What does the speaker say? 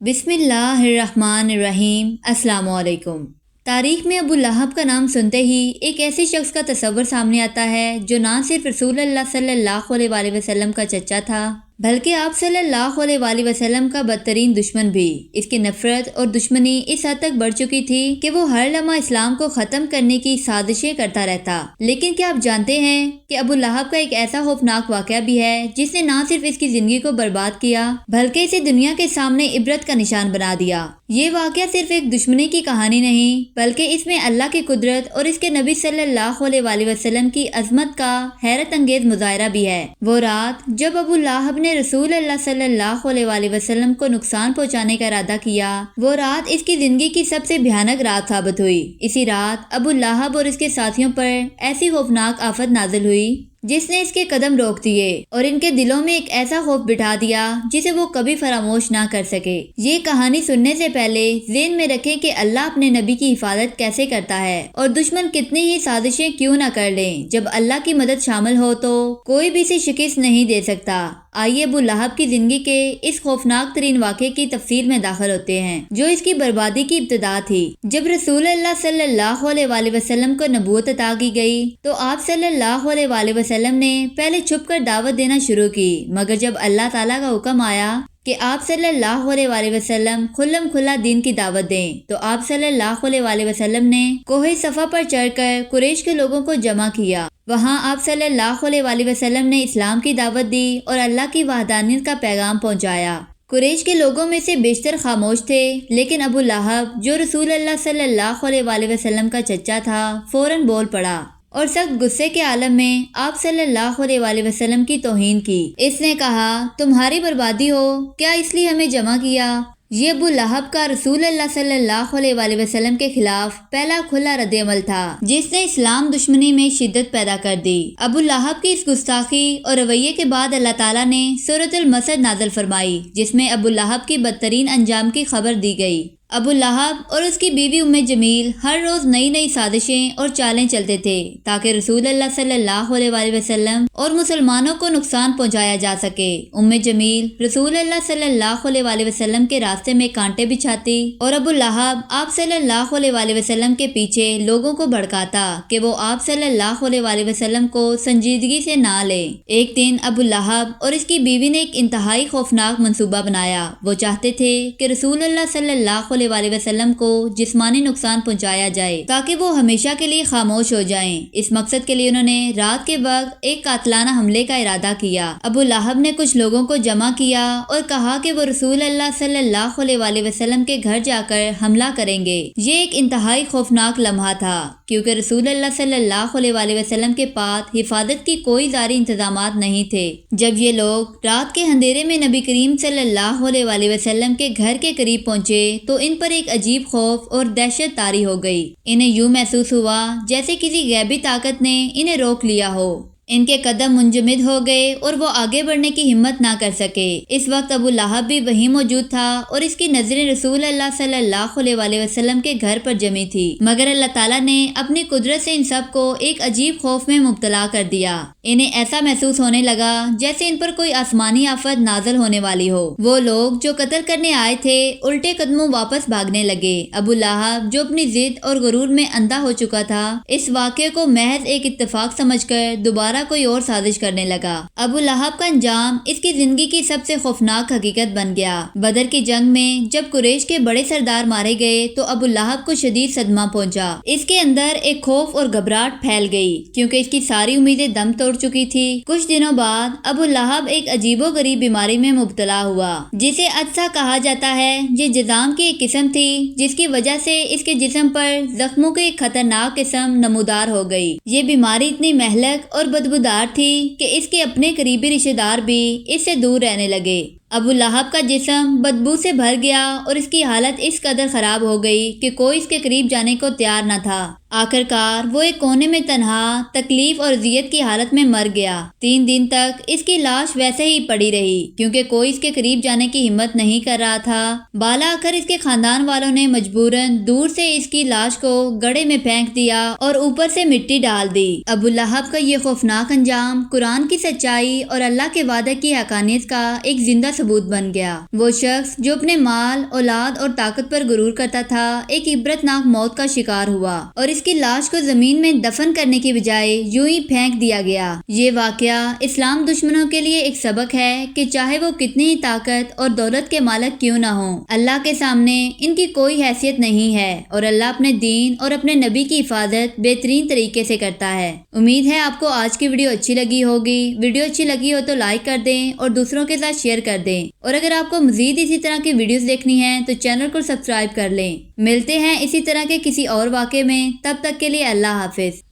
بسم اللہ الرحمن الرحیم۔ السلام علیکم۔ تاریخ میں ابو لہب کا نام سنتے ہی ایک ایسے شخص کا تصور سامنے آتا ہے جو نہ صرف رسول اللہ صلی اللہ علیہ وآلہ وسلم کا چچا تھا بلکہ آپ صلی اللہ علیہ وآلہ وسلم کا بدترین دشمن بھی۔ اس کی نفرت اور دشمنی اس حد تک بڑھ چکی تھی کہ وہ ہر لمحہ اسلام کو ختم کرنے کی سازشیں کرتا رہتا۔ لیکن کیا آپ جانتے ہیں کہ ابو لہب کا ایک ایسا خوفناک واقعہ بھی ہے جس نے نہ صرف اس کی زندگی کو برباد کیا بلکہ اسے دنیا کے سامنے عبرت کا نشان بنا دیا۔ یہ واقعہ صرف ایک دشمنی کی کہانی نہیں بلکہ اس میں اللہ کی قدرت اور اس کے نبی صلی اللہ علیہ وآلہ وسلم کی عظمت کا حیرت انگیز مظاہرہ بھی ہے۔ وہ رات جب ابو لہب نے رسول اللہ صلی اللہ علیہ وآلہ وسلم کو نقصان پہنچانے کا ارادہ کیا، وہ رات اس کی زندگی کی سب سے بھیانک رات ثابت ہوئی۔ اسی رات ابو لہب اور اس کے ساتھیوں پر ایسی خوفناک آفت نازل ہوئی جس نے اس کے قدم روک دیے اور ان کے دلوں میں ایک ایسا خوف بٹھا دیا جسے وہ کبھی فراموش نہ کر سکے۔ یہ کہانی سننے سے پہلے ذہن میں رکھیں کہ اللہ اپنے نبی کی حفاظت کیسے کرتا ہے اور دشمن کتنی ہی سازشیں کیوں نہ کر لیں، جب اللہ کی مدد شامل ہو تو کوئی بھی اسے شکست نہیں دے سکتا۔ آئیے ابو لہب کی زندگی کے اس خوفناک ترین واقعے کی تفصیل میں داخل ہوتے ہیں جو اس کی بربادی کی ابتدا تھی۔ جب رسول اللہ صلی اللہ علیہ وآلہ وسلم کو نبوت عطا کی گئی تو آپ صلی اللہ علیہ وآلہ وسلم نے پہلے چھپ کر دعوت دینا شروع کی، مگر جب اللہ تعالیٰ کا حکم آیا کہ آپ صلی اللہ علیہ وآلہ وسلم کھلم کھلا دین کی دعوت دیں تو آپ صلی اللہ علیہ وآلہ وسلم نے کوہ صفا پر چڑھ کر قریش کے لوگوں کو جمع کیا۔ وہاں آپ صلی اللہ علیہ وآلہ وسلم نے اسلام کی دعوت دی اور اللہ کی وحدانیت کا پیغام پہنچایا۔ قریش کے لوگوں میں سے بیشتر خاموش تھے، لیکن ابو لہب جو رسول اللہ صلی اللہ علیہ وآلہ وسلم کا چچا تھا فوراً بول پڑا اور سخت غصے کے عالم میں آپ صلی اللہ علیہ وآلہ وسلم کی توہین کی۔ اس نے کہا، تمہاری بربادی ہو، کیا اس لیے ہمیں جمع کیا؟ یہ ابو لہب کا رسول اللہ صلی اللہ علیہ وآلہ وسلم کے خلاف پہلا کھلا رد عمل تھا جس نے اسلام دشمنی میں شدت پیدا کر دی۔ ابو لہب کی اس گستاخی اور رویے کے بعد اللہ تعالیٰ نے سورۃ المسد نازل فرمائی جس میں ابو لہب کی بدترین انجام کی خبر دی گئی۔ ابو لہب اور اس کی بیوی ام جمیل ہر روز نئی سازشیں اور چالیں چلتے تھے تاکہ رسول اللہ صلی اللہ علیہ وآلہ وسلم اور مسلمانوں کو نقصان پہنچایا جا سکے۔ ام جمیل رسول اللہ صلی اللہ علیہ وآلہ وسلم کے راستے میں کانٹے بچھاتی اور ابو لہب آپ صلی اللہ علیہ وآلہ وسلم کے پیچھے لوگوں کو بھڑکاتا کہ وہ آپ صلی اللہ علیہ وآلہ وسلم کو سنجیدگی سے نہ لیں۔ ایک دن ابو لہب اور اس کی بیوی نے ایک انتہائی خوفناک منصوبہ بنایا۔ وہ چاہتے تھے کہ رسول اللہ صلی اللہ علیہ وآلہ وسلم کو جسمانی نقصان پہنچایا جائے تاکہ وہ ہمیشہ کے لیے خاموش ہو جائیں۔ اس مقصد کے لیے انہوں نے رات کے وقت ایک قاتلانہ حملے کا ارادہ کیا۔ ابو لہب نے کچھ لوگوں کو جمع کیا اور کہا کہ وہ رسول اللہ صلی اللہ علیہ وآلہ وسلم کے گھر جا کر حملہ کریں گے۔ یہ ایک انتہائی خوفناک لمحہ تھا کیونکہ رسول اللہ صلی اللہ علیہ وآلہ وسلم کے پاس حفاظت کی کوئی ظاہری انتظامات نہیں تھے۔ جب یہ لوگ رات کے اندھیرے میں نبی کریم صلی اللہ علیہ وآلہ وسلم کے گھر کے قریب پہنچے تو ان پر ایک عجیب خوف اور دہشت طاری ہو گئی۔ انہیں یوں محسوس ہوا جیسے کسی غیبی طاقت نے انہیں روک لیا ہو۔ ان کے قدم منجمد ہو گئے اور وہ آگے بڑھنے کی ہمت نہ کر سکے۔ اس وقت ابو لہب بھی وہیں موجود تھا اور اس کی نظریں رسول اللہ صلی اللہ علیہ وآلہ وسلم کے گھر پر جمی تھی، مگر اللہ تعالیٰ نے اپنی قدرت سے ان سب کو ایک عجیب خوف میں مبتلا کر دیا۔ انہیں ایسا محسوس ہونے لگا جیسے ان پر کوئی آسمانی آفت نازل ہونے والی ہو۔ وہ لوگ جو قتل کرنے آئے تھے الٹے قدموں واپس بھاگنے لگے۔ ابو لہب جو اپنی ضد اور غرور میں اندھا ہو چکا تھا اس واقعے کو محض ایک اتفاق سمجھ کر دوبارہ کوئی اور سازش کرنے لگا۔ ابو لہب کا انجام اس کی زندگی کی سب سے خوفناک حقیقت بن گیا۔ بدر کی جنگ میں جب قریش کے بڑے سردار مارے گئے تو ابو لہب کو شدید صدمہ پہنچا۔ اس کے اندر ایک خوف اور گھبراہٹ پھیل گئی کیونکہ اس کی ساری امیدیں دم توڑ چکی تھی۔ کچھ دنوں بعد ابو لہب ایک عجیب و غریب بیماری میں مبتلا ہوا جسے عدسہ کہا جاتا ہے۔ یہ جذام کی ایک قسم تھی جس کی وجہ سے اس کے جسم پر زخموں کی ایک خطرناک قسم نمودار ہو گئی۔ یہ بیماری اتنی مہلک اور بدبودار تھی کہ اس کے اپنے قریبی رشتہ دار بھی اس سے دور رہنے لگے۔ ابو لہب کا جسم بدبو سے بھر گیا اور اس کی حالت اس قدر خراب ہو گئی کہ کوئی اس کے قریب جانے کو تیار نہ تھا۔ آخرکار وہ ایک کونے میں تنہا تکلیف اور اذیت کی حالت میں مر گیا۔ 3 دن تک اس کی لاش ویسے ہی پڑی رہی کیونکہ کوئی اس کے قریب جانے کی ہمت نہیں کر رہا تھا۔ بالا آ کر اس کے خاندان والوں نے مجبوراً دور سے اس کی لاش کو گڑھے میں پھینک دیا اور اوپر سے مٹی ڈال دی۔ ابو لہب کا یہ خوفناک انجام قرآن کی سچائی اور اللہ کے وعدے کی حقانیت کا ایک زندہ ثبوت بن گیا۔ وہ شخص جو اپنے مال، اولاد اور طاقت پر غرور کرتا تھا، ایک عبرتناک موت کا شکار ہوا اور اس کی لاش کو زمین میں دفن کرنے کی بجائے یوں ہی پھینک دیا گیا۔ یہ واقعہ اسلام دشمنوں کے لیے ایک سبق ہے کہ چاہے وہ کتنی ہی طاقت اور دولت کے مالک کیوں نہ ہوں، اللہ کے سامنے ان کی کوئی حیثیت نہیں ہے اور اللہ اپنے دین اور اپنے نبی کی حفاظت بہترین طریقے سے کرتا ہے۔ امید ہے آپ کو آج کی ویڈیو اچھی لگی ہوگی۔ ویڈیو اچھی لگی ہو تو لائک کر دیں اور دوسروں کے ساتھ شیئر کر دیں، اور اگر آپ کو مزید اسی طرح کی ویڈیوز دیکھنی ہیں تو چینل کو سبسکرائب کر لیں۔ ملتے ہیں اسی طرح کے کسی اور واقعے میں، تب تک کے لیے اللہ حافظ۔